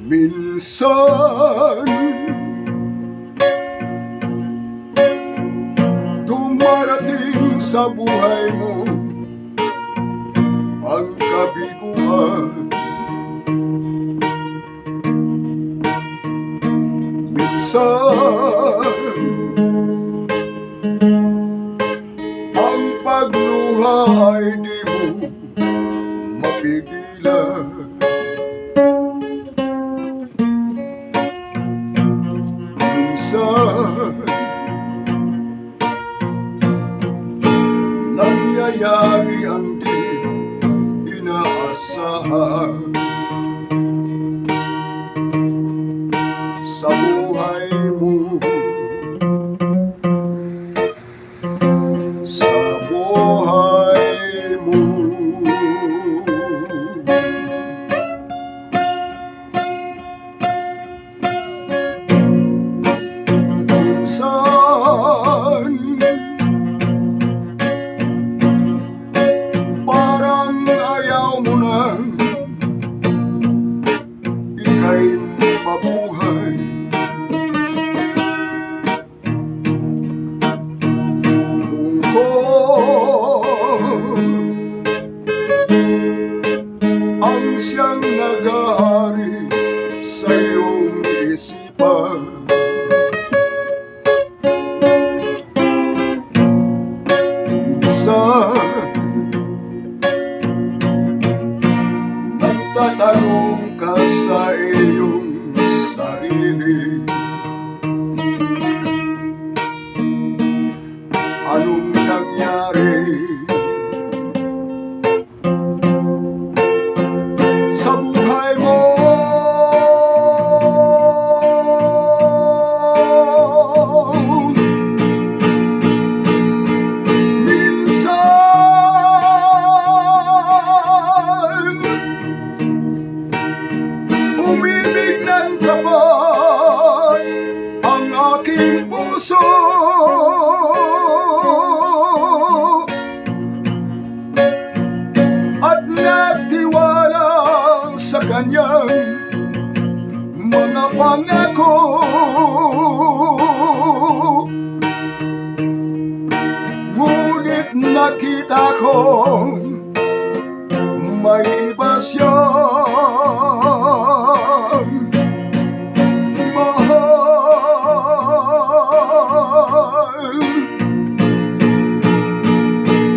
Minsan dumarating sa buhay mo ang kabiguan. Minsan ang pagluha ay di mo mapigilan. Nangyayari ang di inaasahan sa buhay mo, sa buhay mo. Parang ayaw mo na ika'y mabuhay. Ang siyang nag-ahari sa iyong isipan. Nagtatanong ka sa iyong sarili, anong nangyari sa buhay mo? Umibig ng kapal ang aking puso, at nagtiwala sa kanyang mga pangako. Ngunit nakita ko may iba siyang mahal.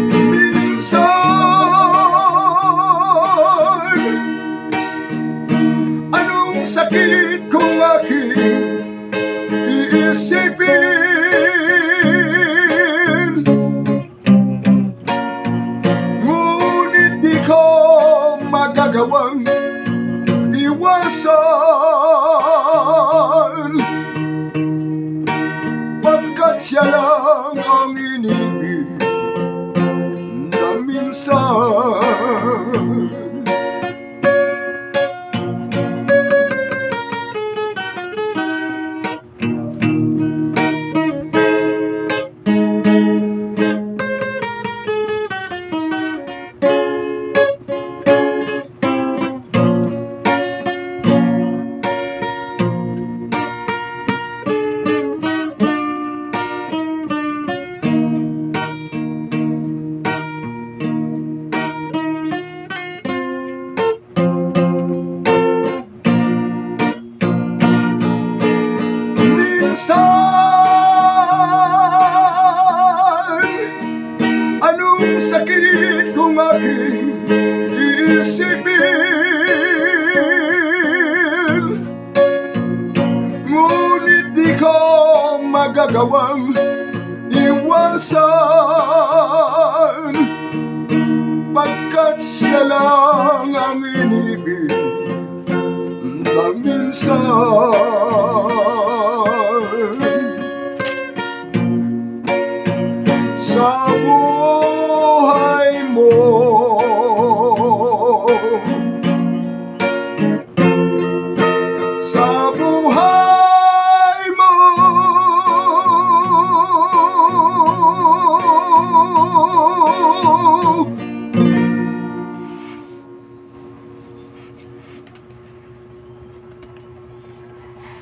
Minsan, anong sakit kung aking iisipin, ngunit di ko magagawang iwasan, pagkat siya lang ang inibig na minsan. Anong sakit kung aking iisipin, ngunit di ko magagawang iwasan, pagkat siya lang ang inibig na minsan.